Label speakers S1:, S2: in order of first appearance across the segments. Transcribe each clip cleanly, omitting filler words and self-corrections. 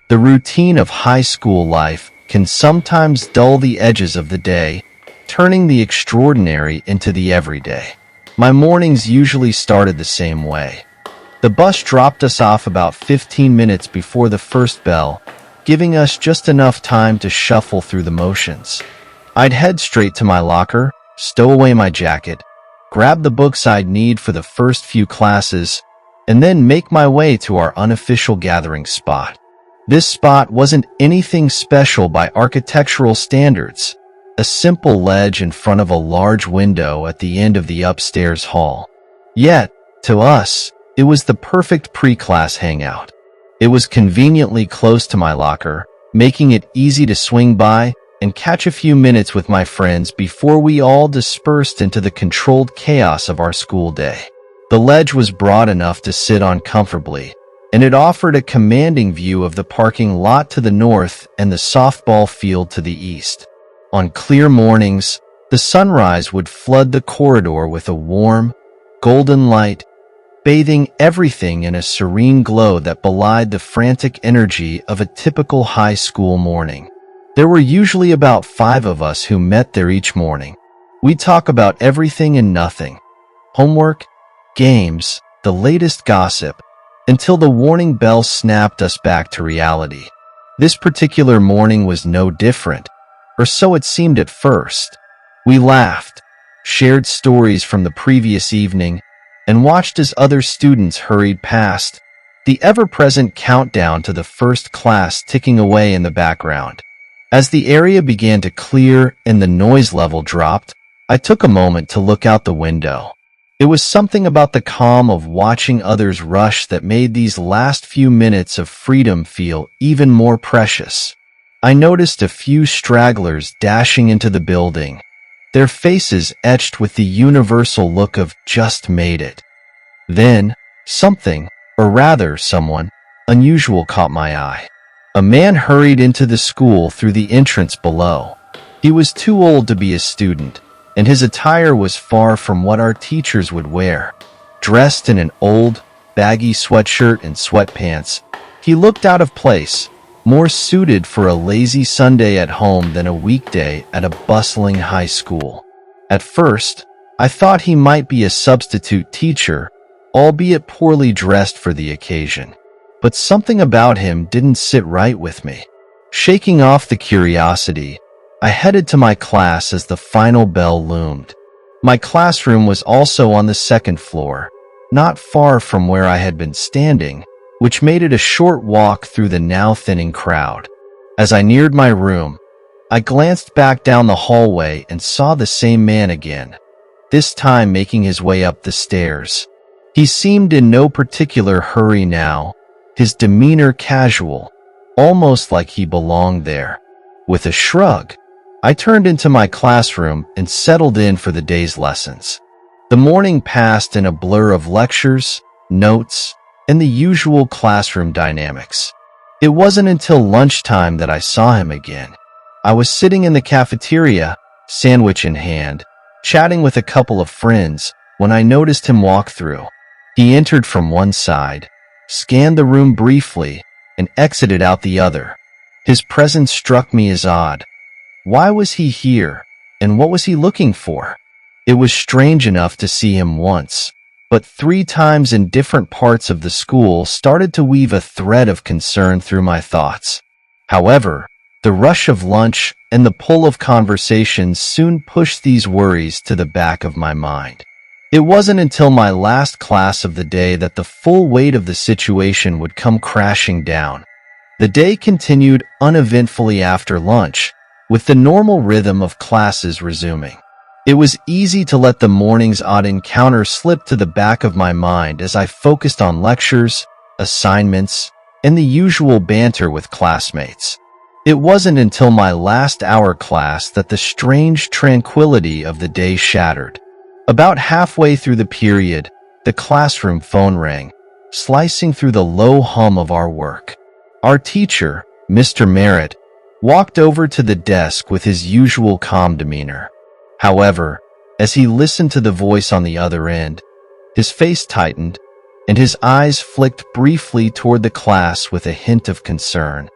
S1: The routine of high school life can sometimes dull the edges of the day, turning the extraordinary into the everyday. My mornings usually started the same way. The bus dropped us off about 15 minutes before the first bell, giving us just enough time to shuffle through the motions. I'd head straight to my locker, stow away my jacket, grab the books I'd need for the first few classes, and then make my way to our unofficial gathering spot. This spot wasn't anything special by architectural standards, a simple ledge in front of a large window at the end of the upstairs hall. Yet, to us, it was the perfect pre-class hangout. It was conveniently close to my locker, making it easy to swing by and catch a few minutes with my friends before we all dispersed into the controlled chaos of our school day. The ledge was broad enough to sit on comfortably, and it offered a commanding view of the parking lot to the north and the softball field to the east. On clear mornings, the sunrise would flood the corridor with a warm, golden light, bathing everything in a serene glow that belied the frantic energy of a typical high school morning. There were usually about 5 of us who met there each morning. We'd talk about everything and nothing: homework, games, the latest gossip, until the warning bell snapped us back to reality. This particular morning was no different, or so it seemed at first. We laughed, shared stories from the previous evening, and watched as other students hurried past, the ever-present countdown to the first class ticking away in the background. As the area began to clear and the noise level dropped, I took a moment to look out the window. It was something about the calm of watching others rush that made these last few minutes of freedom feel even more precious. I noticed a few stragglers dashing into the building, their faces etched with the universal look of "just made it." Then, something, or rather someone, unusual caught my eye. A man hurried into the school through the entrance below. He was too old to be a student, and his attire was far from what our teachers would wear. Dressed in an old, baggy sweatshirt and sweatpants, he looked out of place, more suited for a lazy Sunday at home than a weekday at a bustling high school. At first, I thought he might be a substitute teacher, albeit poorly dressed for the occasion. But something about him didn't sit right with me. Shaking off the curiosity, I headed to my class as the final bell loomed. My classroom was also on the second floor, not far from where I had been standing, which made it a short walk through the now thinning crowd. As I neared my room, I glanced back down the hallway and saw the same man again, this time making his way up the stairs. He seemed in no particular hurry now, his demeanor casual, almost like he belonged there. With a shrug, I turned into my classroom and settled in for the day's lessons. The morning passed in a blur of lectures, notes, and the usual classroom dynamics. It wasn't until lunchtime that I saw him again. I was sitting in the cafeteria, sandwich in hand, chatting with a couple of friends, when I noticed him walk through. He entered from one side, scanned the room briefly, and exited out the other. His presence struck me as odd. Why was he here, and what was he looking for? It was strange enough to see him once, but 3 times in different parts of the school started to weave a thread of concern through my thoughts. However, the rush of lunch and the pull of conversations soon pushed these worries to the back of my mind. It wasn't until my last class of the day that the full weight of the situation would come crashing down. The day continued uneventfully after lunch, with the normal rhythm of classes resuming. It was easy to let the morning's odd encounter slip to the back of my mind as I focused on lectures, assignments, and the usual banter with classmates. It wasn't until my last hour class that the strange tranquility of the day shattered. About halfway through the period, the classroom phone rang, slicing through the low hum of our work. Our teacher, Mr. Merritt, walked over to the desk with his usual calm demeanor. However, as he listened to the voice on the other end, his face tightened, and his eyes flicked briefly toward the class with a hint of concern.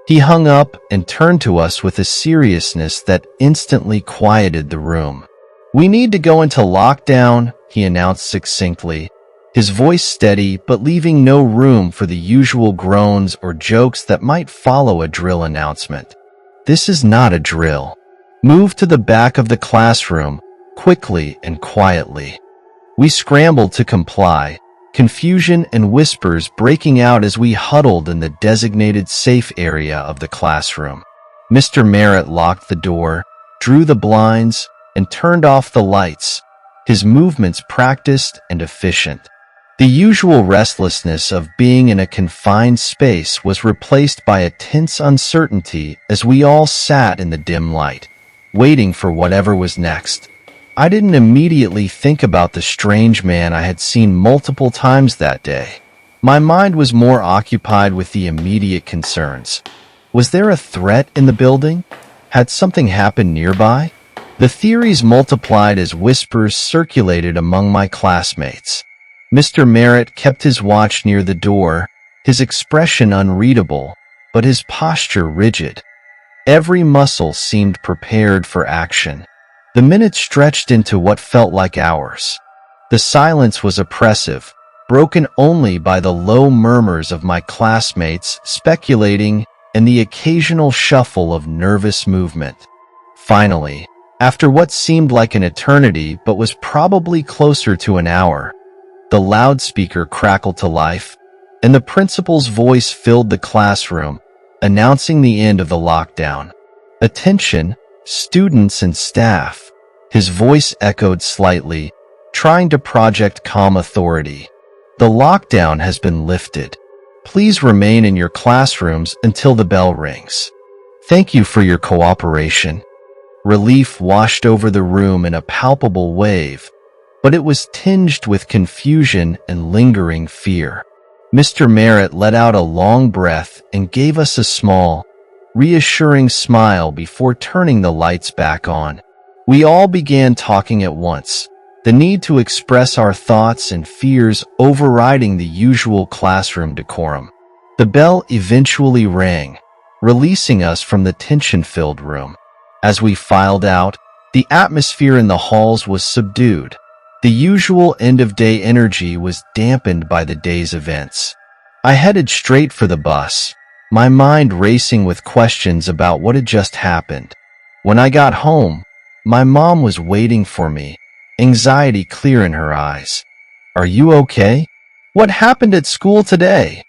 S1: He hung up and turned to us with a seriousness that instantly quieted the room. "We need to go into lockdown," he announced succinctly, his voice steady but leaving no room for the usual groans or jokes that might follow a drill announcement. "This is not a drill. Move to the back of the classroom, quickly and quietly." We scrambled to comply, confusion and whispers breaking out as we huddled in the designated safe area of the classroom. Mr. Merritt locked the door, drew the blinds, and turned off the lights, his movements practiced and efficient. The usual restlessness of being in a confined space was replaced by a tense uncertainty as we all sat in the dim light, waiting for whatever was next. I didn't immediately think about the strange man I had seen multiple times that day. My mind was more occupied with the immediate concerns. Was there a threat in the building? Had something happened nearby? The theories multiplied as whispers circulated among my classmates. Mr. Merritt kept his watch near the door, his expression unreadable, but his posture rigid. Every muscle seemed prepared for action. The minutes stretched into what felt like hours. The silence was oppressive, broken only by the low murmurs of my classmates speculating and the occasional shuffle of nervous movement. Finally, after what seemed like an eternity but was probably closer to an hour, the loudspeaker crackled to life, and the principal's voice filled the classroom, announcing the end of the lockdown. "Attention, students and staff." His voice echoed slightly, trying to project calm authority. "The lockdown has been lifted. Please remain in your classrooms until the bell rings. Thank you for your cooperation." Relief washed over the room in a palpable wave, but it was tinged with confusion and lingering fear. Mr. Merritt let out a long breath and gave us a small, reassuring smile before turning the lights back on. We all began talking at once, the need to express our thoughts and fears overriding the usual classroom decorum. The bell eventually rang, releasing us from the tension-filled room. As we filed out, the atmosphere in the halls was subdued. The usual end-of-day energy was dampened by the day's events. I headed straight for the bus, my mind racing with questions about what had just happened. When I got home, my mom was waiting for me, anxiety clear in her eyes. "Are you okay? What happened at school today?"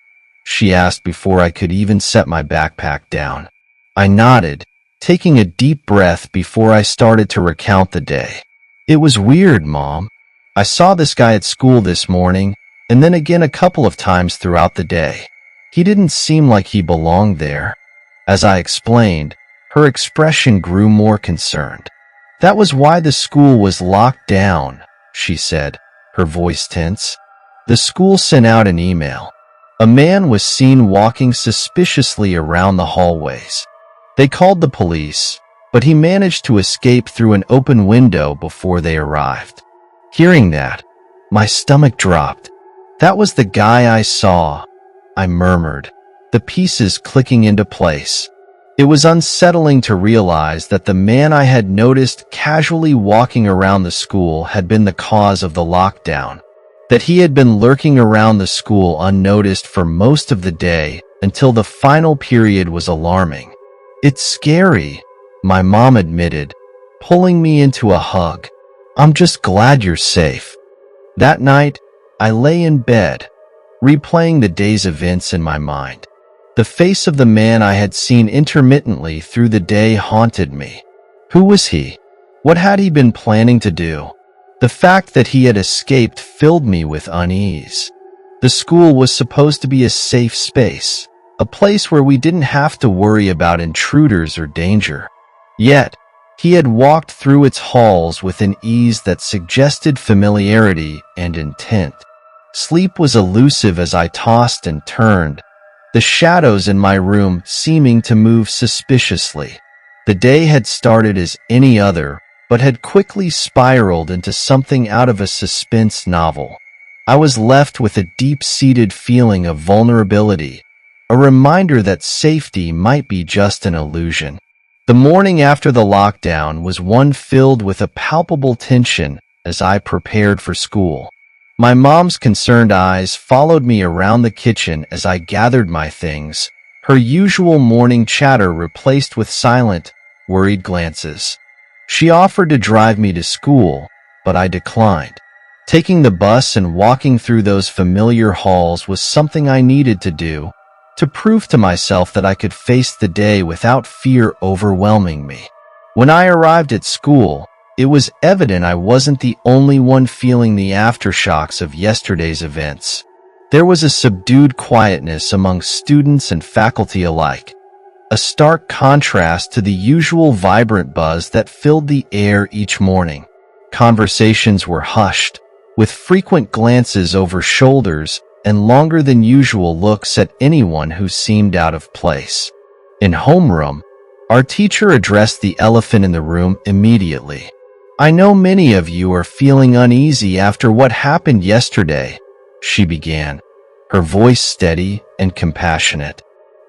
S1: she asked before I could even set my backpack down. I nodded, taking a deep breath before I started to recount the day. "It was weird, Mom. I saw this guy at school this morning, and then again a couple of times throughout the day. He didn't seem like he belonged there." As I explained, her expression grew more concerned. "That was why the school was locked down," she said, her voice tense. "The school sent out an email. A man was seen walking suspiciously around the hallways. They called the police, but he managed to escape through an open window before they arrived." Hearing that, my stomach dropped. "That was the guy I saw," I murmured, the pieces clicking into place. It was unsettling to realize that the man I had noticed casually walking around the school had been the cause of the lockdown, that he had been lurking around the school unnoticed for most of the day until the final period was alarming. "It's scary," my mom admitted, pulling me into a hug. "I'm just glad you're safe." That night, I lay in bed, replaying the day's events in my mind. The face of the man I had seen intermittently through the day haunted me. Who was he? What had he been planning to do? The fact that he had escaped filled me with unease. The school was supposed to be a safe space, a place where we didn't have to worry about intruders or danger. Yet, he had walked through its halls with an ease that suggested familiarity and intent. Sleep was elusive as I tossed and turned, the shadows in my room seeming to move suspiciously. The day had started as any other, but had quickly spiraled into something out of a suspense novel. I was left with a deep-seated feeling of vulnerability, a reminder that safety might be just an illusion. The morning after the lockdown was one filled with a palpable tension as I prepared for school. My mom's concerned eyes followed me around the kitchen as I gathered my things, her usual morning chatter replaced with silent, worried glances. She offered to drive me to school, but I declined. Taking the bus and walking through those familiar halls was something I needed to do, to prove to myself that I could face the day without fear overwhelming me. When I arrived at school, it was evident I wasn't the only one feeling the aftershocks of yesterday's events. There was a subdued quietness among students and faculty alike, a stark contrast to the usual vibrant buzz that filled the air each morning. Conversations were hushed, with frequent glances over shoulders and longer than usual looks at anyone who seemed out of place. In homeroom, our teacher addressed the elephant in the room immediately. "I know many of you are feeling uneasy after what happened yesterday," she began, her voice steady and compassionate.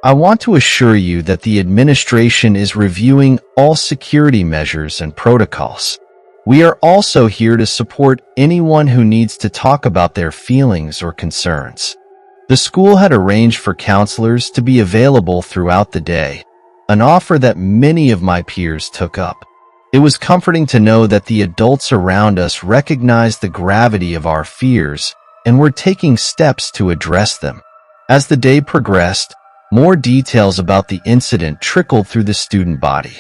S1: "I want to assure you that the administration is reviewing all security measures and protocols. We are also here to support anyone who needs to talk about their feelings or concerns." The school had arranged for counselors to be available throughout the day, an offer that many of my peers took up. It was comforting to know that the adults around us recognized the gravity of our fears and were taking steps to address them. As the day progressed, more details about the incident trickled through the student body.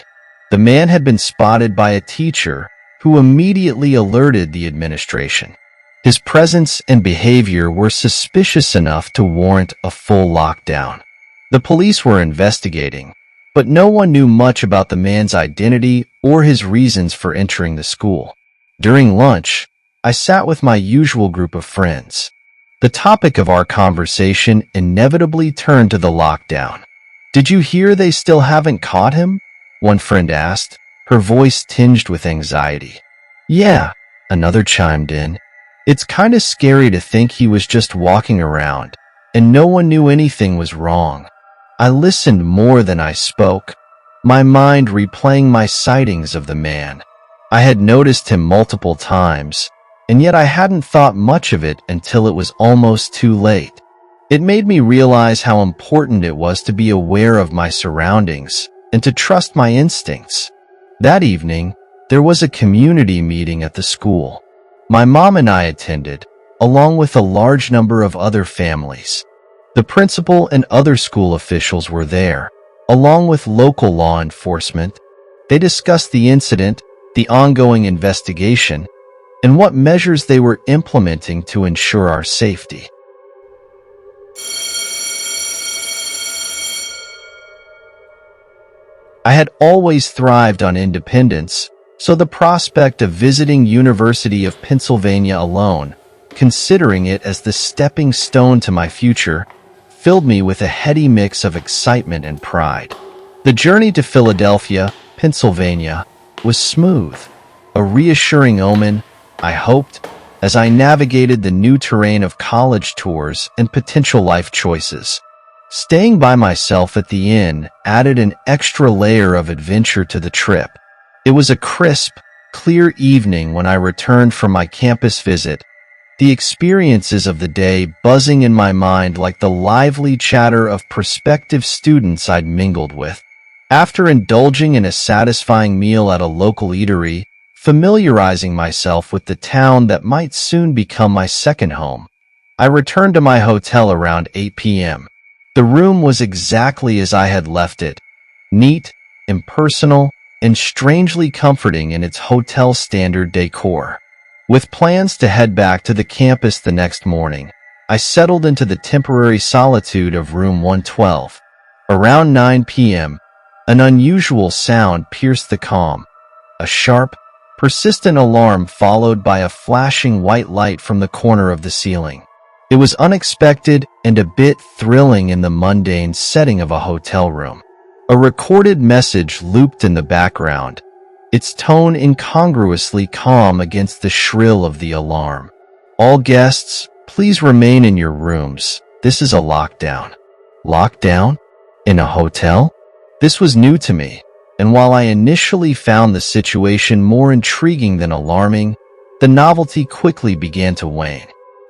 S1: The man had been spotted by a teacher who immediately alerted the administration. His presence and behavior were suspicious enough to warrant a full lockdown. The police were investigating, but no one knew much about the man's identity or his reasons for entering the school. During lunch, I sat with my usual group of friends. The topic of our conversation inevitably turned to the lockdown. "Did you hear they still haven't caught him?" one friend asked, her voice tinged with anxiety. "Yeah," another chimed in. "It's kind of scary to think he was just walking around, and no one knew anything was wrong." I listened more than I spoke, my mind replaying my sightings of the man. I had noticed him multiple times, and yet I hadn't thought much of it until it was almost too late. It made me realize how important it was to be aware of my surroundings and to trust my instincts. That evening, there was a community meeting at the school. My mom and I attended, along with a large number of other families. The principal and other school officials were there, along with local law enforcement. They discussed the incident, the ongoing investigation, and what measures they were implementing to ensure our safety. I had always thrived on independence, so the prospect of visiting University of Pennsylvania alone, considering it as the stepping stone to my future, filled me with a heady mix of excitement and pride. The journey to Philadelphia, Pennsylvania, was smooth, a reassuring omen, I hoped, as I navigated the new terrain of college tours and potential life choices. Staying by myself at the inn added an extra layer of adventure to the trip. It was a crisp, clear evening when I returned from my campus visit, the experiences of the day buzzing in my mind like the lively chatter of prospective students I'd mingled with. After indulging in a satisfying meal at a local eatery, familiarizing myself with the town that might soon become my second home, I returned to my hotel around 8 p.m. The room was exactly as I had left it, neat, impersonal, and strangely comforting in its hotel standard decor. With plans to head back to the campus the next morning, I settled into the temporary solitude of room 112. Around 9 p.m., an unusual sound pierced the calm, a sharp, persistent alarm followed by a flashing white light from the corner of the ceiling. It was unexpected and a bit thrilling in the mundane setting of a hotel room. A recorded message looped in the background, its tone incongruously calm against the shrill of the alarm. "All guests, please remain in your rooms. This is a lockdown." Locked down? In a hotel? This was new to me, and while I initially found the situation more intriguing than alarming, the novelty quickly began to wane.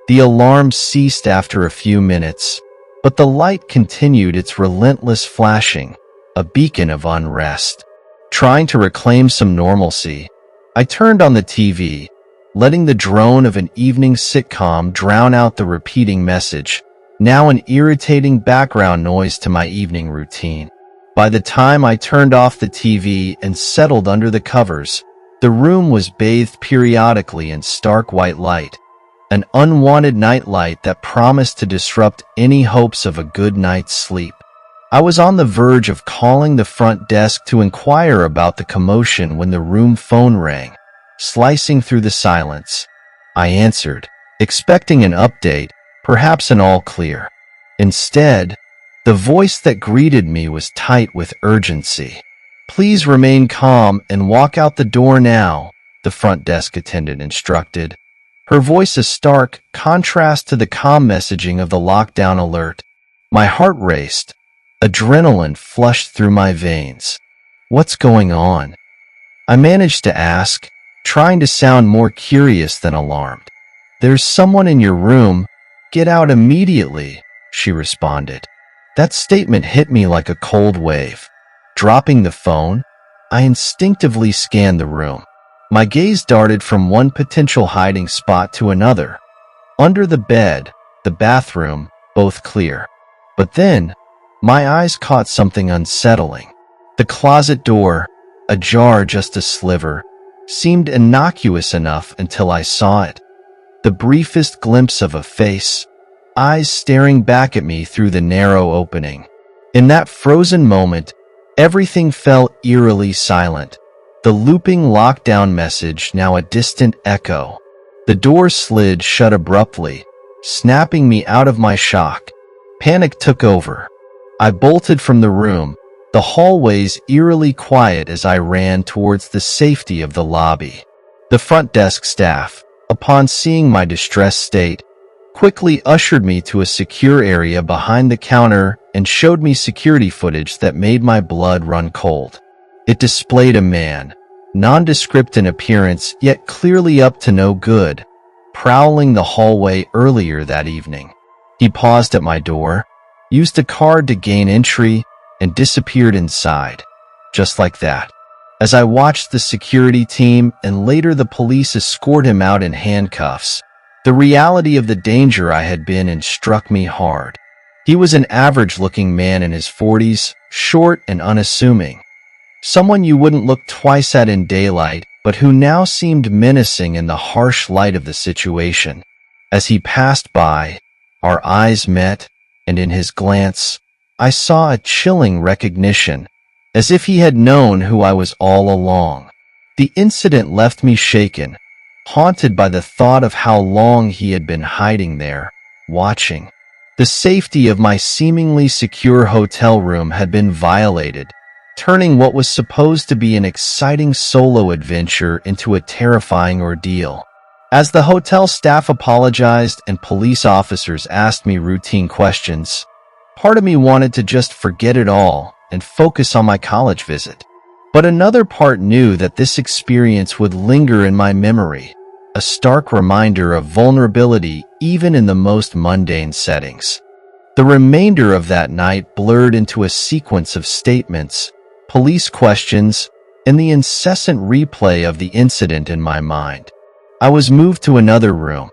S1: The alarm ceased after a few minutes, but the light continued its relentless flashing, a beacon of unrest. Trying to reclaim some normalcy, I turned on the TV, letting the drone of an evening sitcom drown out the repeating message, now an irritating background noise to my evening routine. By the time I turned off the TV and settled under the covers, the room was bathed periodically in stark white light, an unwanted nightlight that promised to disrupt any hopes of a good night's sleep. I was on the verge of calling the front desk to inquire about the commotion when the room phone rang. Slicing through the silence, I answered, expecting an update, perhaps an all clear. Instead, the voice that greeted me was tight with urgency. "Please remain calm and walk out the door now," the front desk attendant instructed, her voice a stark contrast to the calm messaging of the lockdown alert. My heart raced. Adrenaline flushed through my veins. "What's going on?" I managed to ask, trying to sound more curious than alarmed. "There's someone in your room. Get out immediately," she responded. That statement hit me like a cold wave. Dropping the phone, I instinctively scanned the room. My gaze darted from one potential hiding spot to another. Under the bed, the bathroom, both clear. But then, my eyes caught something unsettling. The closet door, ajar just a sliver, seemed innocuous enough until I saw it. The briefest glimpse of a face, eyes staring back at me through the narrow opening. In that frozen moment, everything fell eerily silent. The looping lockdown message now a distant echo. The door slid shut abruptly, snapping me out of my shock. Panic took over. I bolted from the room, the hallways eerily quiet as I ran towards the safety of the lobby. The front desk staff, upon seeing my distressed state, quickly ushered me to a secure area behind the counter and showed me security footage that made my blood run cold. It displayed a man, nondescript in appearance yet clearly up to no good, prowling the hallway earlier that evening. He paused at my door, used a card to gain entry, and disappeared inside. Just like that. As I watched the security team and later the police escort him out in handcuffs, the reality of the danger I had been in struck me hard. He was an average-looking man in his 40s, short and unassuming. Someone you wouldn't look twice at in daylight, but who now seemed menacing in the harsh light of the situation. As he passed by, our eyes met, and in his glance, I saw a chilling recognition, as if he had known who I was all along. The incident left me shaken, haunted by the thought of how long he had been hiding there, watching. The safety of my seemingly secure hotel room had been violated, turning what was supposed to be an exciting solo adventure into a terrifying ordeal. As the hotel staff apologized and police officers asked me routine questions, part of me wanted to just forget it all and focus on my college visit. But another part knew that this experience would linger in my memory, a stark reminder of vulnerability even in the most mundane settings. The remainder of that night blurred into a sequence of statements, police questions, and the incessant replay of the incident in my mind. I was moved to another room,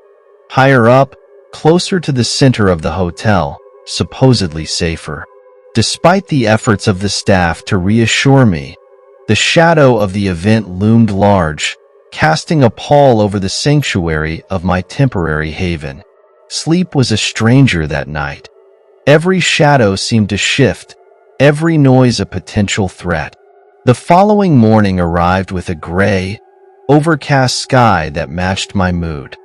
S1: higher up, closer to the center of the hotel, supposedly safer. Despite the efforts of the staff to reassure me, the shadow of the event loomed large, casting a pall over the sanctuary of my temporary haven. Sleep was a stranger that night. Every shadow seemed to shift, every noise a potential threat. The following morning arrived with a gray, overcast sky that matched my mood.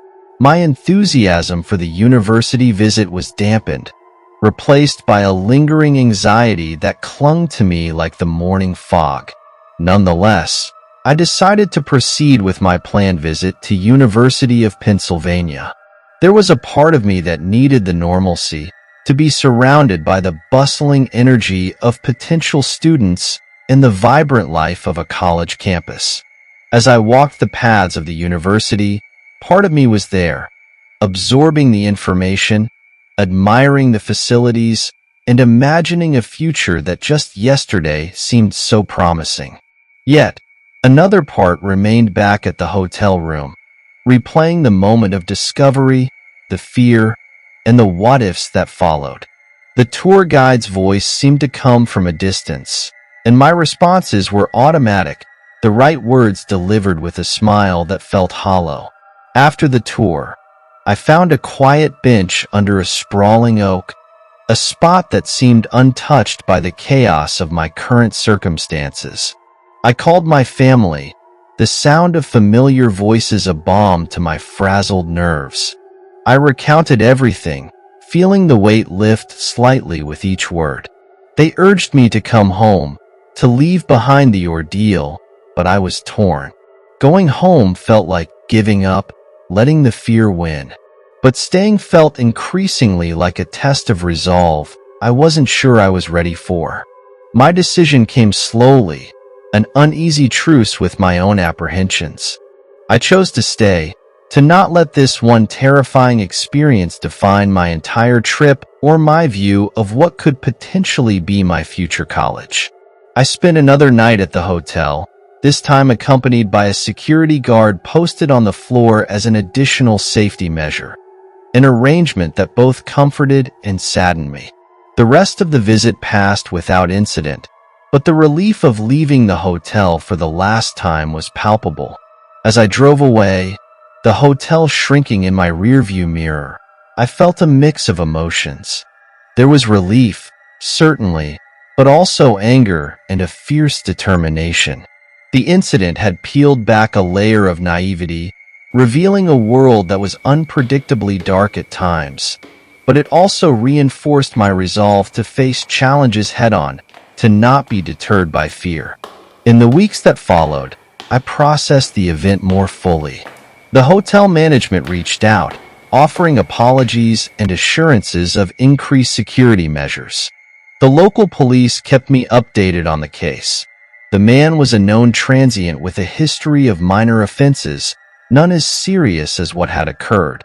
S1: My enthusiasm for the university visit was dampened, replaced by a lingering anxiety that clung to me like the morning fog. Nonetheless, I decided to proceed with my planned visit to University of Pennsylvania. There was a part of me that needed the normalcy, to be surrounded by the bustling energy of potential students and the vibrant life of a college campus. As I walked the paths of the university, part of me was there, absorbing the information, admiring the facilities, and imagining a future that just yesterday seemed so promising. Yet, another part remained back at the hotel room, replaying the moment of discovery, the fear, and the what-ifs that followed. The tour guide's voice seemed to come from a distance, and my responses were automatic, the right words delivered with a smile that felt hollow. After the tour, I found a quiet bench under a sprawling oak, a spot that seemed untouched by the chaos of my current circumstances. I called my family, the sound of familiar voices a balm to my frazzled nerves. I recounted everything, feeling the weight lift slightly with each word. They urged me to come home, to leave behind the ordeal, but I was torn. Going home felt like giving up, letting the fear win. But staying felt increasingly like a test of resolve I wasn't sure I was ready for. My decision came slowly, an uneasy truce with my own apprehensions. I chose to stay, to not let this one terrifying experience define my entire trip or my view of what could potentially be my future college. I spent another night at the hotel, this time accompanied by a security guard posted on the floor as an additional safety measure, an arrangement that both comforted and saddened me. The rest of the visit passed without incident, but the relief of leaving the hotel for the last time was palpable. As I drove away, the hotel shrinking in my rearview mirror, I felt a mix of emotions. There was relief, certainly, but also anger and a fierce determination. The incident had peeled back a layer of naivety, revealing a world that was unpredictably dark at times, but it also reinforced my resolve to face challenges head-on, to not be deterred by fear. In the weeks that followed, I processed the event more fully. The hotel management reached out, offering apologies and assurances of increased security measures. The local police kept me updated on the case. The man was a known transient with a history of minor offenses, none as serious as what had occurred.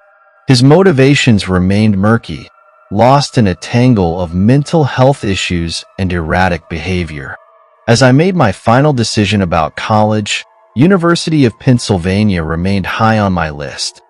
S1: His motivations remained murky, lost in a tangle of mental health issues and erratic behavior. As I made my final decision about college, University of Pennsylvania remained high on my list.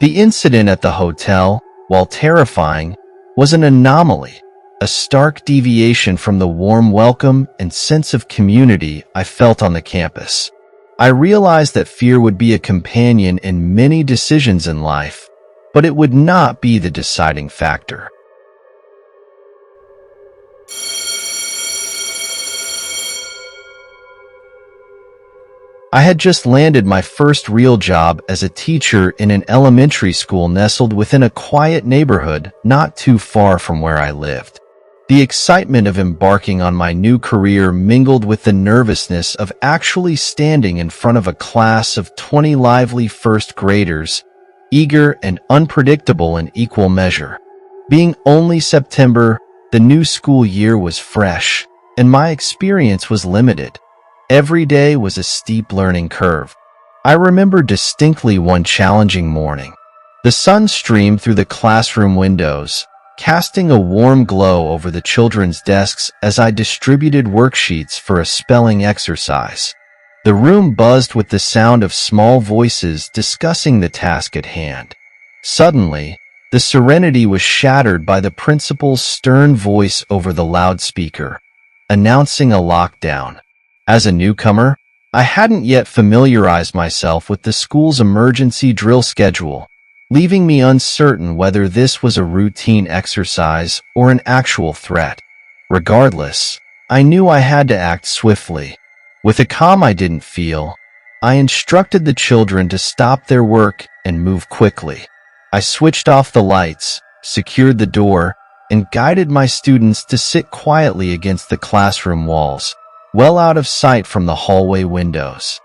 S1: The incident at the hotel, while terrifying, was an anomaly, a stark deviation from the warm welcome and sense of community I felt on the campus. I realized that fear would be a companion in many decisions in life, but it would not be the deciding factor. I had just landed my first real job as a teacher in an elementary school nestled within a quiet neighborhood not too far from where I lived. The excitement of embarking on my new career mingled with the nervousness of actually standing in front of a class of 20 lively first graders, eager and unpredictable in equal measure. Being only September, the new school year was fresh, and my experience was limited. Every day was a steep learning curve. I remember distinctly one challenging morning. The sun streamed through the classroom windows, casting a warm glow over the children's desks as I distributed worksheets for a spelling exercise. The room buzzed with the sound of small voices discussing the task at hand. Suddenly, the serenity was shattered by the principal's stern voice over the loudspeaker, announcing a lockdown. As a newcomer, I hadn't yet familiarized myself with the school's emergency drill schedule, leaving me uncertain whether this was a routine exercise or an actual threat. Regardless, I knew I had to act swiftly. With a calm I didn't feel, I instructed the children to stop their work and move quickly. I switched off the lights, secured the door, and guided my students to sit quietly against the classroom walls, well out of sight from the hallway windows.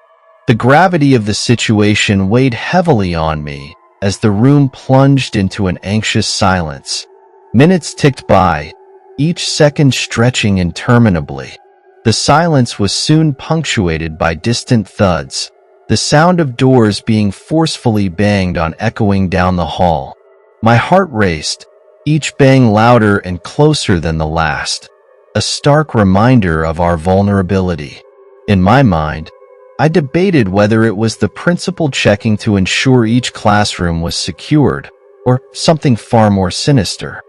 S1: The gravity of the situation weighed heavily on me as the room plunged into an anxious silence. Minutes ticked by, each second stretching interminably. The silence was soon punctuated by distant thuds, the sound of doors being forcefully banged on echoing down the hall. My heart raced, each bang louder and closer than the last, a stark reminder of our vulnerability. In my mind, I debated whether it was the principal checking to ensure each classroom was secured, or something far more sinister.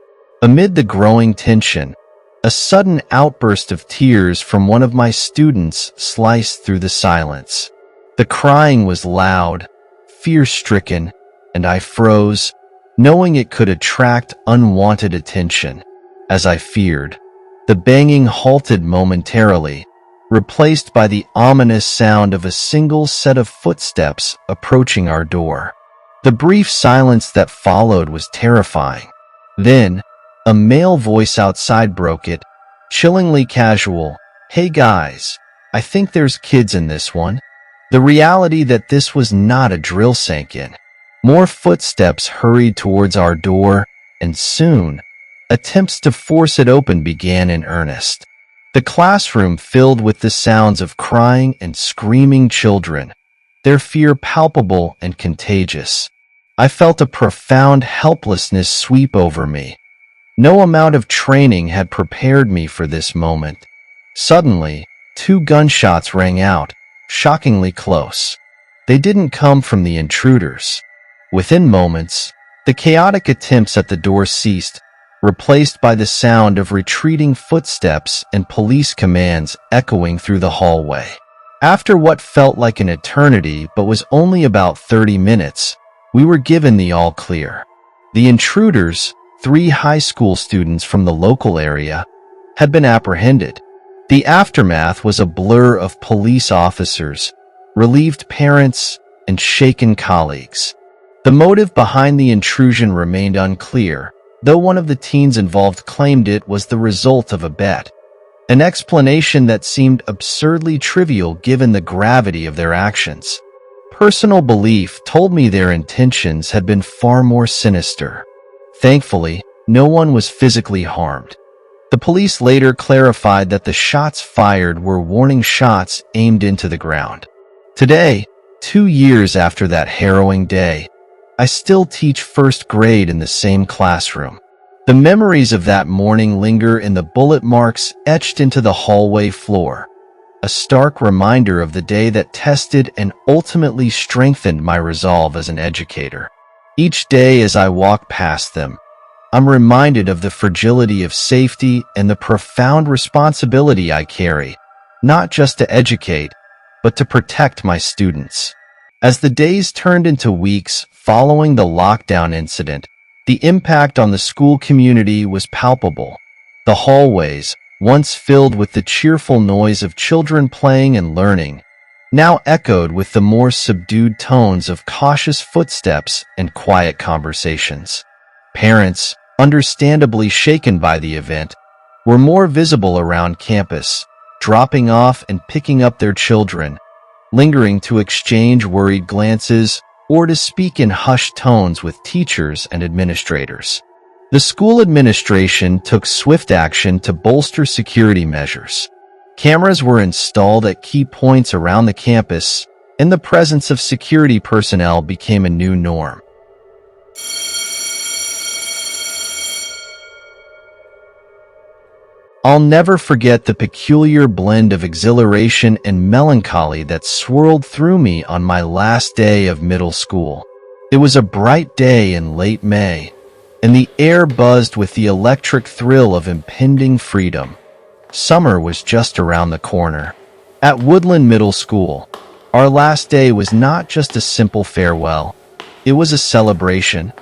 S1: Amid the growing tension, a sudden outburst of tears from one of my students sliced through the silence. The crying was loud, fear-stricken, and I froze, knowing it could attract unwanted attention. As I feared, the banging halted momentarily, replaced by the ominous sound of a single set of footsteps approaching our door. The brief silence that followed was terrifying. Then, a male voice outside broke it, chillingly casual. "Hey guys, I think there's kids in this one." The reality that this was not a drill sank in. More footsteps hurried towards our door, and soon, attempts to force it open began in earnest. The classroom filled with the sounds of crying and screaming children, their fear palpable and contagious. I felt a profound helplessness sweep over me. No amount of training had prepared me for this moment. Suddenly, 2 gunshots rang out, shockingly close. They didn't come from the intruders. Within moments, the chaotic attempts at the door ceased, replaced by the sound of retreating footsteps and police commands echoing through the hallway. After what felt like an eternity but was only about 30 minutes, we were given the all clear. The intruders, 3 high school students from the local area, had been apprehended. The aftermath was a blur of police officers, relieved parents, and shaken colleagues. The motive behind the intrusion remained unclear, though one of the teens involved claimed it was the result of a bet, an explanation that seemed absurdly trivial given the gravity of their actions. Personal belief told me their intentions had been far more sinister. Thankfully, no one was physically harmed. The police later clarified that the shots fired were warning shots aimed into the ground. Today, 2 years after that harrowing day, I still teach first grade in the same classroom. The memories of that morning linger in the bullet marks etched into the hallway floor, a stark reminder of the day that tested and ultimately strengthened my resolve as an educator. Each day as I walk past them, I'm reminded of the fragility of safety and the profound responsibility I carry, not just to educate, but to protect my students. As the days turned into weeks following the lockdown incident, the impact on the school community was palpable. The hallways, once filled with the cheerful noise of children playing and learning, now echoed with the more subdued tones of cautious footsteps and quiet conversations. Parents, understandably shaken by the event, were more visible around campus, dropping off and picking up their children, lingering to exchange worried glances or to speak in hushed tones with teachers and administrators. The school administration took swift action to bolster security measures. Cameras were installed at key points around the campus, and the presence of security personnel became a new norm. I'll never forget the peculiar blend of exhilaration and melancholy that swirled through me on my last day of middle school. It was a bright day in late May, and the air buzzed with the electric thrill of impending freedom. Summer was just around the corner. At Woodland Middle School, our last day was not just a simple farewell. It was a celebration,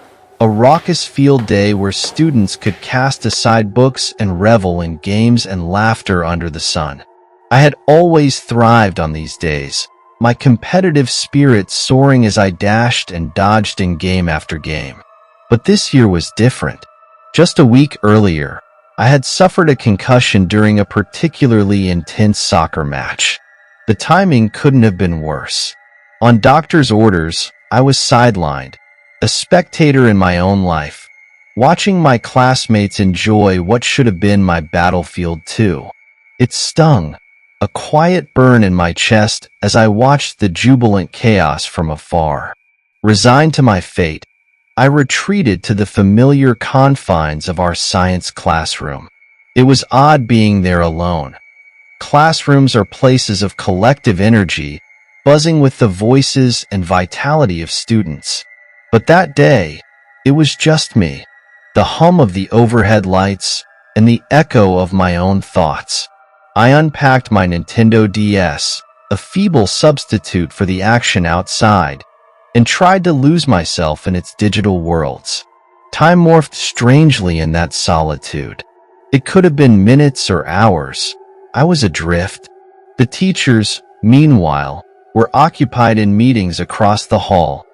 S1: a raucous field day where students could cast aside books and revel in games and laughter under the sun. I had always thrived on these days, my competitive spirit soaring as I dashed and dodged in game after game. But this year was different. Just a week earlier, I had suffered a concussion during a particularly intense soccer match. The timing couldn't have been worse. On doctor's orders, I was sidelined, a spectator in my own life, watching my classmates enjoy what should have been my battlefield too. It stung, a quiet burn in my chest as I watched the jubilant chaos from afar. Resigned to my fate, I retreated to the familiar confines of our science classroom. It was odd being there alone. Classrooms are places of collective energy, buzzing with the voices and vitality of students. But that day, it was just me, the hum of the overhead lights, and the echo of my own thoughts. I unpacked my Nintendo DS, a feeble substitute for the action outside, and tried to lose myself in its digital worlds. Time morphed strangely in that solitude. It could have been minutes or hours. I was adrift. The teachers, meanwhile, were occupied in meetings across the hall,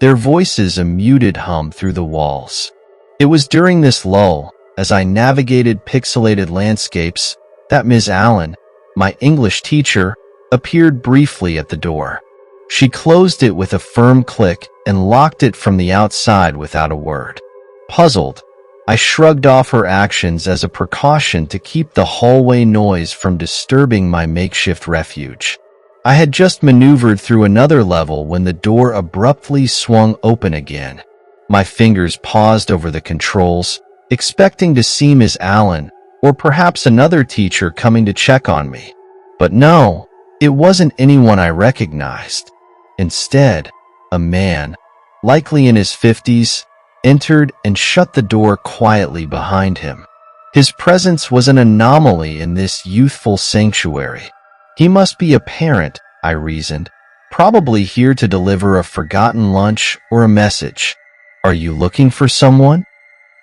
S1: their voices a muted hum through the walls. It was during this lull, as I navigated pixelated landscapes, that Ms. Allen, my English teacher, appeared briefly at the door. She closed it with a firm click and locked it from the outside without a word. Puzzled, I shrugged off her actions as a precaution to keep the hallway noise from disturbing my makeshift refuge. I had just maneuvered through another level when the door abruptly swung open again. My fingers paused over the controls, expecting to see Ms. Allen or perhaps another teacher coming to check on me. But no, it wasn't anyone I recognized. Instead, a man, likely in his 50s, entered and shut the door quietly behind him. His presence was an anomaly in this youthful sanctuary. He must be a parent, I reasoned, probably here to deliver a forgotten lunch or a message. "Are you looking for someone?"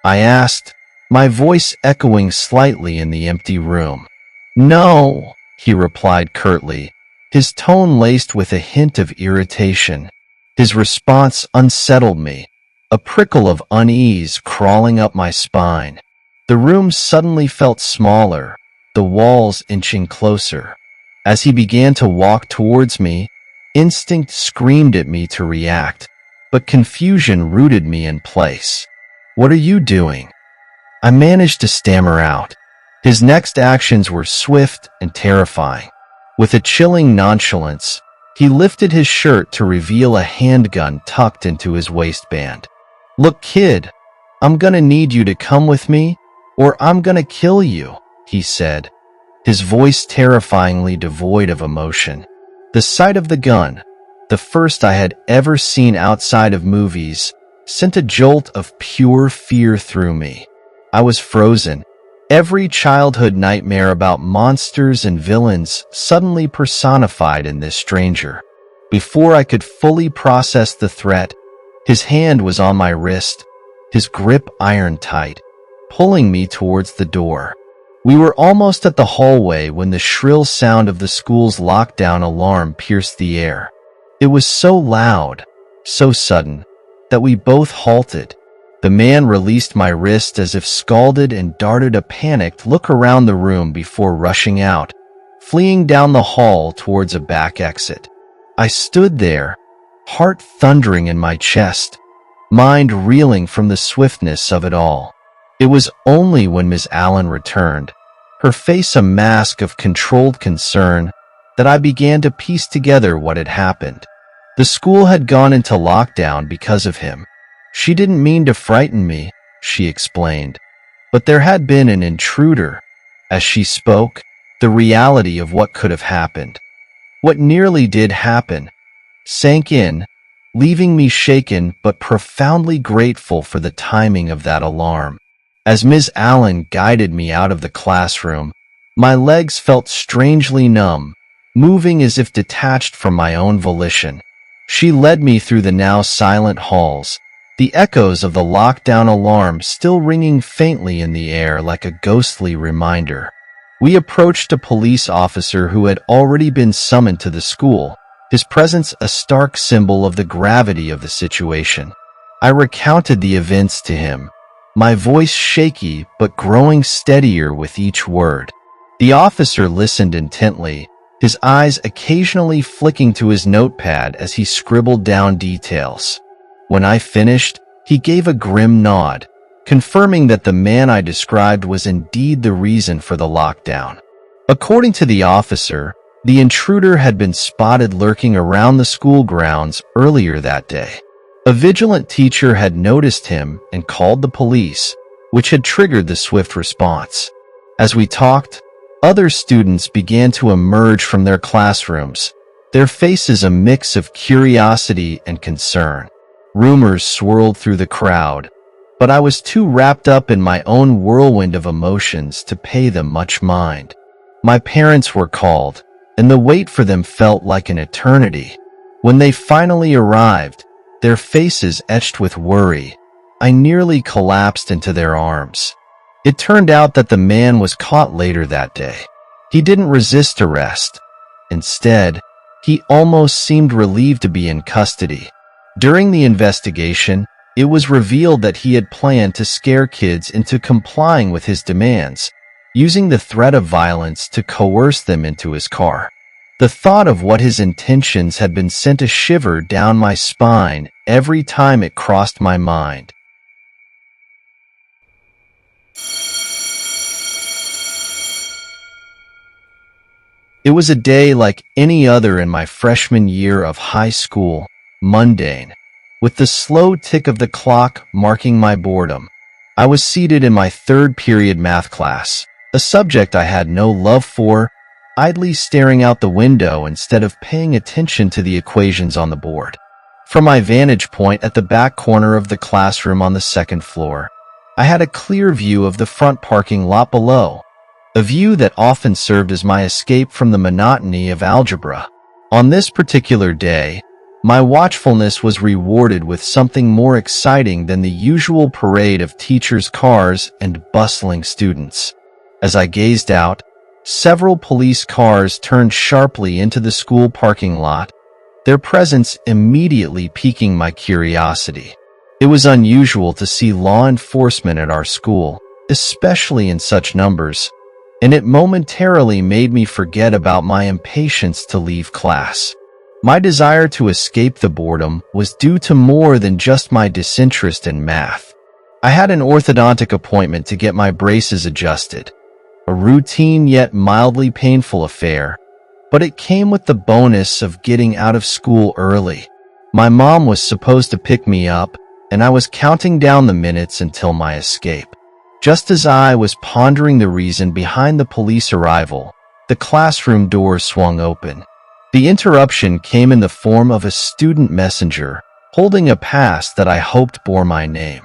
S1: I asked, my voice echoing slightly in the empty room. "No," he replied curtly, his tone laced with a hint of irritation. His response unsettled me, a prickle of unease crawling up my spine. The room suddenly felt smaller, the walls inching closer. As he began to walk towards me, instinct screamed at me to react, but confusion rooted me in place. "What are you doing?" I managed to stammer out. His next actions were swift and terrifying. With a chilling nonchalance, he lifted his shirt to reveal a handgun tucked into his waistband. "Look, kid, I'm gonna need you to come with me, or I'm gonna kill you," he said, his voice terrifyingly devoid of emotion. The sight of the gun, the first I had ever seen outside of movies, sent a jolt of pure fear through me. I was frozen. Every childhood nightmare about monsters and villains suddenly personified in this stranger. Before I could fully process the threat, his hand was on my wrist, his grip iron tight, pulling me towards the door. We were almost at the hallway when the shrill sound of the school's lockdown alarm pierced the air. It was so loud, so sudden, that we both halted. The man released my wrist as if scalded and darted a panicked look around the room before rushing out, fleeing down the hall towards a back exit. I stood there, heart thundering in my chest, mind reeling from the swiftness of it all. It was only when Miss Allen returned, her face a mask of controlled concern, that I began to piece together what had happened. The school had gone into lockdown because of him. She didn't mean to frighten me, she explained, but there had been an intruder. As she spoke, the reality of what could have happened, what nearly did happen, sank in, leaving me shaken but profoundly grateful for the timing of that alarm. As Ms. Allen guided me out of the classroom, my legs felt strangely numb, moving as if detached from my own volition. She led me through the now silent halls, the echoes of the lockdown alarm still ringing faintly in the air like a ghostly reminder. We approached a police officer who had already been summoned to the school, his presence a stark symbol of the gravity of the situation. I recounted the events to him, my voice shaky but growing steadier with each word. The officer listened intently, his eyes occasionally flicking to his notepad as he scribbled down details. When I finished, he gave a grim nod, confirming that the man I described was indeed the reason for the lockdown. According to the officer, the intruder had been spotted lurking around the school grounds earlier that day. A vigilant teacher had noticed him and called the police, which had triggered the swift response. As we talked, other students began to emerge from their classrooms, their faces a mix of curiosity and concern. Rumors swirled through the crowd, but I was too wrapped up in my own whirlwind of emotions to pay them much mind. My parents were called, and the wait for them felt like an eternity. When they finally arrived, their faces etched with worry, I nearly collapsed into their arms. It turned out that the man was caught later that day. He didn't resist arrest. Instead, he almost seemed relieved to be in custody. During the investigation, it was revealed that he had planned to scare kids into complying with his demands, using the threat of violence to coerce them into his car. The thought of what his intentions had been sent a shiver down my spine every time it crossed my mind. It was a day like any other in my freshman year of high school, mundane, with the slow tick of the clock marking my boredom. I was seated in my third period math class, a subject I had no love for, idly staring out the window instead of paying attention to the equations on the board. From my vantage point at the back corner of the classroom on the second floor, I had a clear view of the front parking lot below, a view that often served as my escape from the monotony of algebra. On this particular day, my watchfulness was rewarded with something more exciting than the usual parade of teachers' cars and bustling students. As I gazed out, several police cars turned sharply into the school parking lot, their presence immediately piquing my curiosity. It was unusual to see law enforcement at our school, especially in such numbers, and it momentarily made me forget about my impatience to leave class. My desire to escape the boredom was due to more than just my disinterest in math. I had an orthodontic appointment to get my braces adjusted, a routine yet mildly painful affair, but it came with the bonus of getting out of school early. My mom was supposed to pick me up, and I was counting down the minutes until my escape. Just as I was pondering the reason behind the police arrival, the classroom door swung open. The interruption came in the form of a student messenger, holding a pass that I hoped bore my name.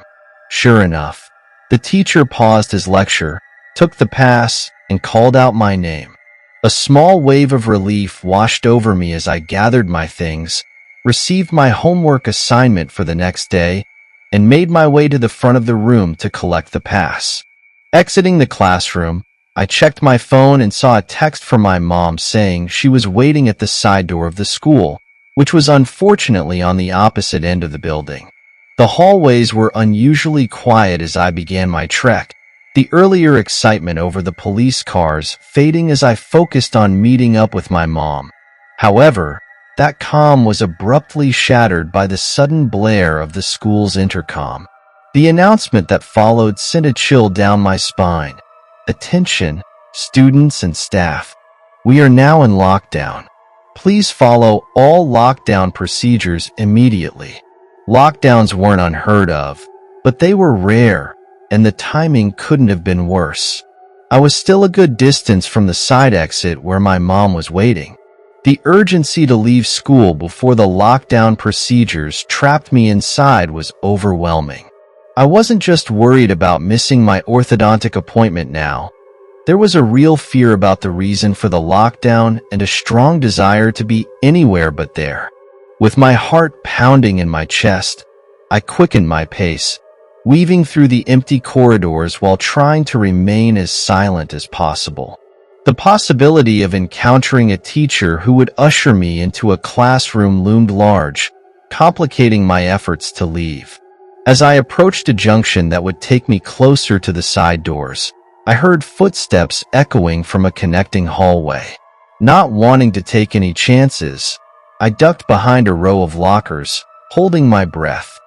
S1: Sure enough, the teacher paused his lecture, took the pass, and called out my name. A small wave of relief washed over me as I gathered my things, received my homework assignment for the next day, and made my way to the front of the room to collect the pass. Exiting the classroom, I checked my phone and saw a text from my mom saying she was waiting at the side door of the school, which was unfortunately on the opposite end of the building. The hallways were unusually quiet as I began my trek, the earlier excitement over the police cars fading as I focused on meeting up with my mom. However, that calm was abruptly shattered by the sudden blare of the school's intercom. The announcement that followed sent a chill down my spine. Attention, students and staff. We are now in lockdown. Please follow all lockdown procedures immediately. Lockdowns weren't unheard of, but they were rare, and the timing couldn't have been worse. I was still a good distance from the side exit where my mom was waiting. The urgency to leave school before the lockdown procedures trapped me inside was overwhelming. I wasn't just worried about missing my orthodontic appointment now. There was a real fear about the reason for the lockdown and a strong desire to be anywhere but there. With my heart pounding in my chest, I quickened my pace, weaving through the empty corridors while trying to remain as silent as possible. The possibility of encountering a teacher who would usher me into a classroom loomed large, complicating my efforts to leave. As I approached a junction that would take me closer to the side doors, I heard footsteps echoing from a connecting hallway. Not wanting to take any chances, I ducked behind a row of lockers, holding my breath.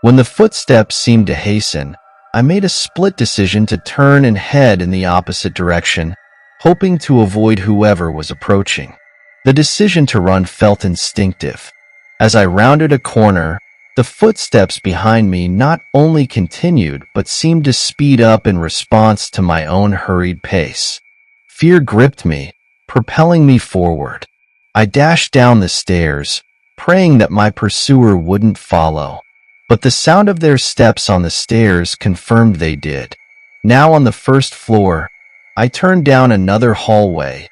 S1: When the footsteps seemed to hasten, I made a split decision to turn and head in the opposite direction, hoping to avoid whoever was approaching. The decision to run felt instinctive. As I rounded a corner, the footsteps behind me not only continued but seemed to speed up in response to my own hurried pace. Fear gripped me, propelling me forward. I dashed down the stairs, praying that my pursuer wouldn't follow. But the sound of their steps on the stairs confirmed they did. Now on the first floor, I turned down another hallway,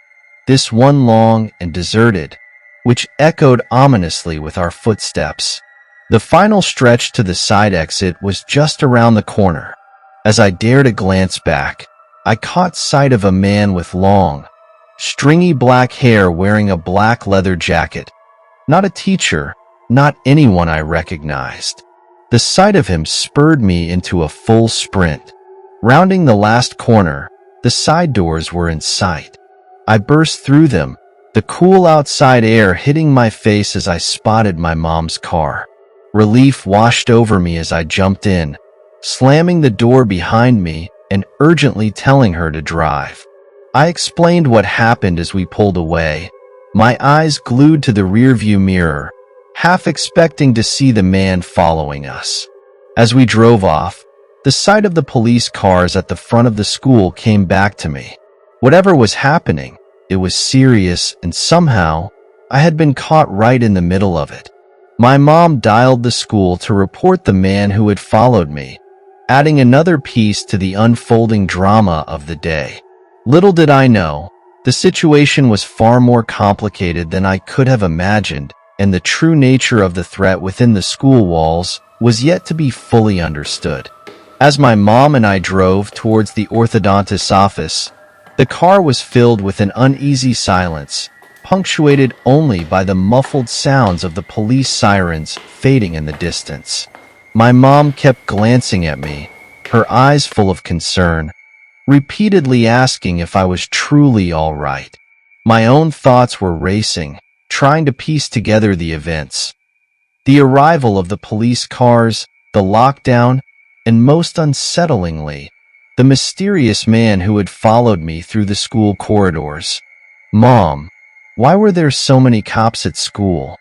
S1: this one long and deserted, which echoed ominously with our footsteps. The final stretch to the side exit was just around the corner. As I dared a glance back, I caught sight of a man with long, stringy black hair wearing a black leather jacket. Not a teacher, not anyone I recognized. The sight of him spurred me into a full sprint. Rounding the last corner, the side doors were in sight. I burst through them, the cool outside air hitting my face as I spotted my mom's car. Relief washed over me as I jumped in, slamming the door behind me and urgently telling her to drive. I explained what happened as we pulled away, my eyes glued to the rearview mirror, half expecting to see the man following us. As we drove off, the sight of the police cars at the front of the school came back to me. Whatever was happening, it was serious, and somehow, I had been caught right in the middle of it. My mom dialed the school to report the man who had followed me, adding another piece to the unfolding drama of the day. Little did I know, the situation was far more complicated than I could have imagined, and the true nature of the threat within the school walls was yet to be fully understood. As my mom and I drove towards the orthodontist's office, the car was filled with an uneasy silence, punctuated only by the muffled sounds of the police sirens fading in the distance. My mom kept glancing at me, her eyes full of concern, repeatedly asking if I was truly all right. My own thoughts were racing, trying to piece together the events. The arrival of the police cars, the lockdown, and most unsettlingly, the mysterious man who had followed me through the school corridors. "Mom, why were there so many cops at school?"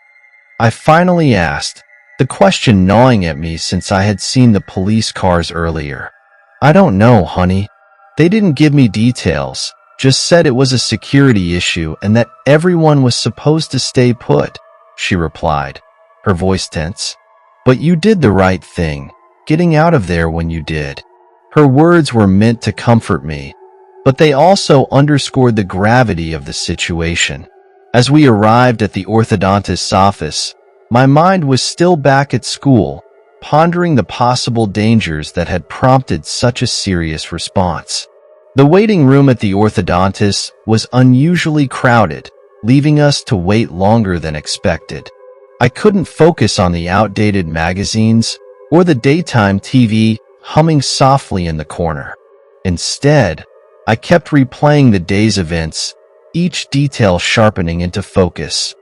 S1: I finally asked, the question gnawing at me since I had seen the police cars earlier. "I don't know, honey. They didn't give me details, just said it was a security issue and that everyone was supposed to stay put," she replied, her voice tense. "But you did the right thing, getting out of there when you did." Her words were meant to comfort me, but they also underscored the gravity of the situation. As we arrived at the orthodontist's office, my mind was still back at school, pondering the possible dangers that had prompted such a serious response. The waiting room at the orthodontist was unusually crowded, leaving us to wait longer than expected. I couldn't focus on the outdated magazines or the daytime TV humming softly in the corner. Instead, I kept replaying the day's events, each detail sharpening into focus.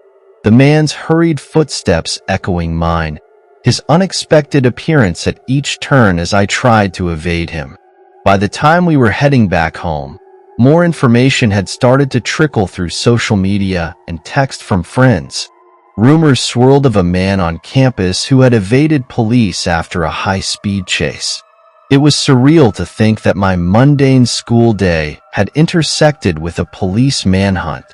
S1: The man's hurried footsteps echoing mine, his unexpected appearance at each turn as I tried to evade him. By the time we were heading back home, more information had started to trickle through social media and text from friends. Rumors swirled of a man on campus who had evaded police after a high-speed chase. It was surreal to think that my mundane school day had intersected with a police manhunt.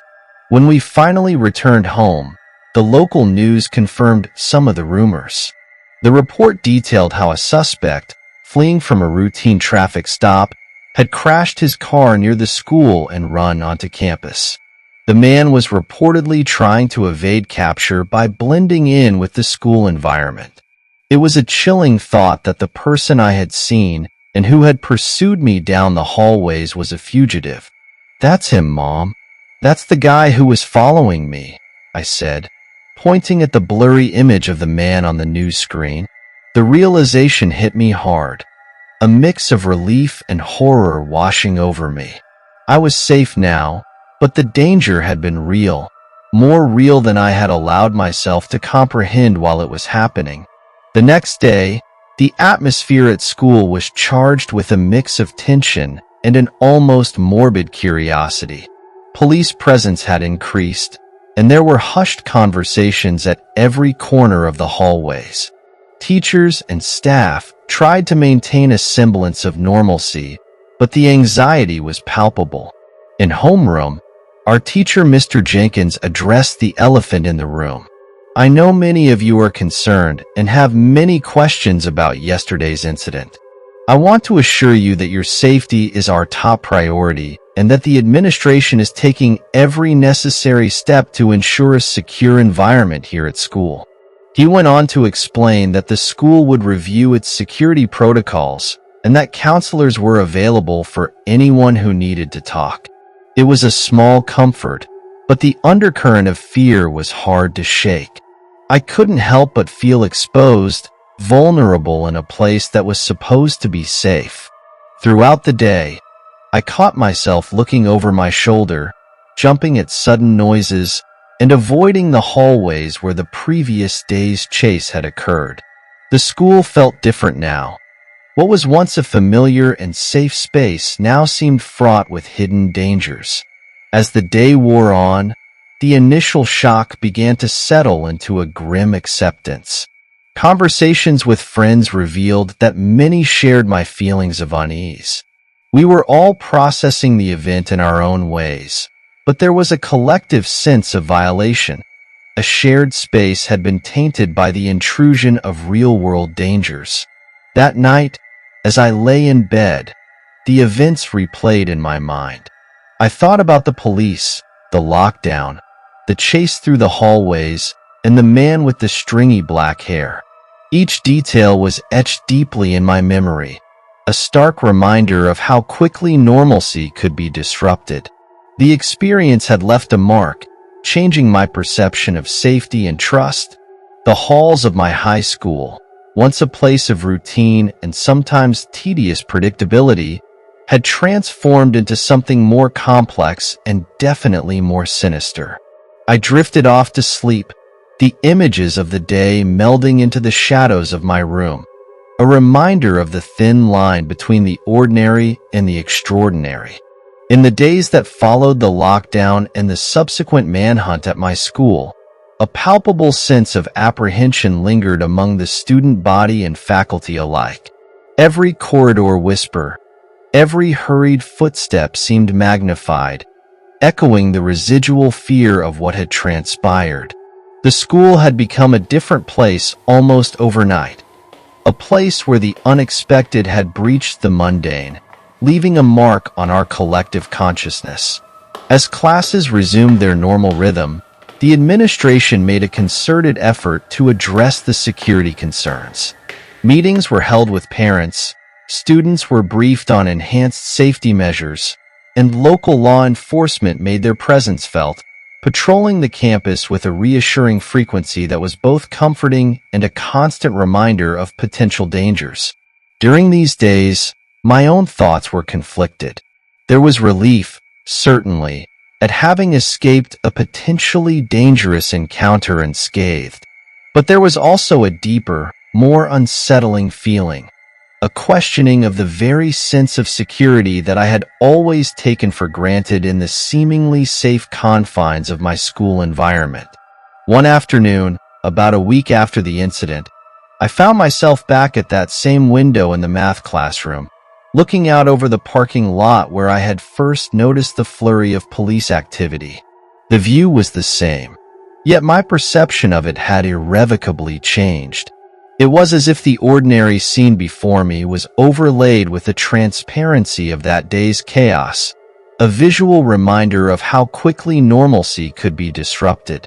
S1: When we finally returned home, the local news confirmed some of the rumors. The report detailed how a suspect, fleeing from a routine traffic stop, had crashed his car near the school and run onto campus. The man was reportedly trying to evade capture by blending in with the school environment. It was a chilling thought that the person I had seen and who had pursued me down the hallways was a fugitive. "That's him, Mom. That's the guy who was following me," I said, pointing at the blurry image of the man on the news screen. The realization hit me hard, a mix of relief and horror washing over me. I was safe now, but the danger had been real, more real than I had allowed myself to comprehend while it was happening. The next day, The atmosphere at school was charged with a mix of tension and an almost morbid curiosity. Police presence had increased, and there were hushed conversations at every corner of the hallways. Teachers and staff tried to maintain a semblance of normalcy, but the anxiety was palpable. In homeroom, our teacher, Mr. Jenkins, addressed the elephant in the room. "I know many of you are concerned and have many questions about yesterday's incident. I want to assure you that your safety is our top priority and that the administration is taking every necessary step to ensure a secure environment here at school." He went on to explain that the school would review its security protocols and that counselors were available for anyone who needed to talk. It was a small comfort, but the undercurrent of fear was hard to shake. I couldn't help but feel exposed, vulnerable in a place that was supposed to be safe. Throughout the day, I caught myself looking over my shoulder, jumping at sudden noises, and avoiding the hallways where the previous day's chase had occurred. The school felt different now. What was once a familiar and safe space now seemed fraught with hidden dangers. As the day wore on, the initial shock began to settle into a grim acceptance. Conversations with friends revealed that many shared my feelings of unease. We were all processing the event in our own ways, but there was a collective sense of violation. A shared space had been tainted by the intrusion of real-world dangers. That night, as I lay in bed, the events replayed in my mind. I thought about the police, the lockdown, the chase through the hallways, and the man with the stringy black hair. Each detail was etched deeply in my memory, a stark reminder of how quickly normalcy could be disrupted. The experience had left a mark, changing my perception of safety and trust. The halls of my high school, once a place of routine and sometimes tedious predictability, had transformed into something more complex and definitely more sinister. I drifted off to sleep, the images of the day melding into the shadows of my room, a reminder of the thin line between the ordinary and the extraordinary. In the days that followed the lockdown and the subsequent manhunt at my school, a palpable sense of apprehension lingered among the student body and faculty alike. Every corridor whisper, every hurried footstep seemed magnified, echoing the residual fear of what had transpired. The school had become a different place almost overnight, a place where the unexpected had breached the mundane, leaving a mark on our collective consciousness. As classes resumed their normal rhythm, the administration made a concerted effort to address the security concerns. Meetings were held with parents, students were briefed on enhanced safety measures, and local law enforcement made their presence felt, patrolling the campus with a reassuring frequency that was both comforting and a constant reminder of potential dangers. During these days, my own thoughts were conflicted. There was relief, certainly, at having escaped a potentially dangerous encounter unscathed. But there was also a deeper, more unsettling feeling, a questioning of the very sense of security that I had always taken for granted in the seemingly safe confines of my school environment. One afternoon, about a week after the incident, I found myself back at that same window in the math classroom, looking out over the parking lot where I had first noticed the flurry of police activity. The view was the same, yet my perception of it had irrevocably changed. It was as if the ordinary scene before me was overlaid with the transparency of that day's chaos, a visual reminder of how quickly normalcy could be disrupted.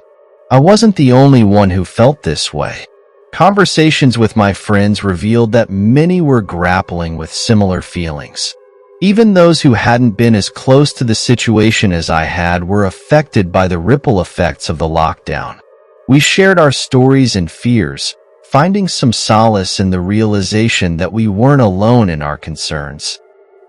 S1: I wasn't the only one who felt this way. Conversations with my friends revealed that many were grappling with similar feelings. Even those who hadn't been as close to the situation as I had were affected by the ripple effects of the lockdown. We shared our stories and fears, finding some solace in the realization that we weren't alone in our concerns.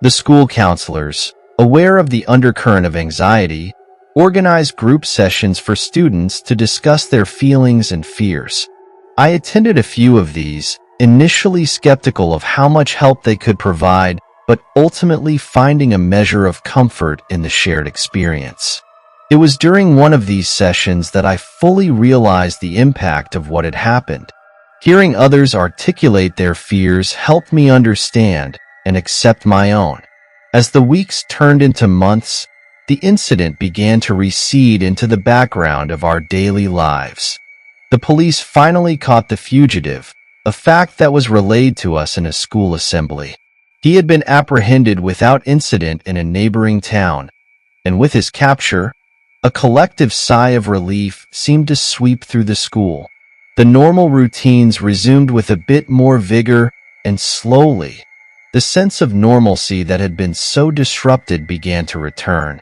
S1: The school counselors, aware of the undercurrent of anxiety, organized group sessions for students to discuss their feelings and fears. I attended a few of these, initially skeptical of how much help they could provide, but ultimately finding a measure of comfort in the shared experience. It was during one of these sessions that I fully realized the impact of what had happened. Hearing others articulate their fears helped me understand and accept my own. As the weeks turned into months, the incident began to recede into the background of our daily lives. The police finally caught the fugitive, a fact that was relayed to us in a school assembly. He had been apprehended without incident in a neighboring town, and with his capture, a collective sigh of relief seemed to sweep through the school. The normal routines resumed with a bit more vigor, and slowly, the sense of normalcy that had been so disrupted began to return.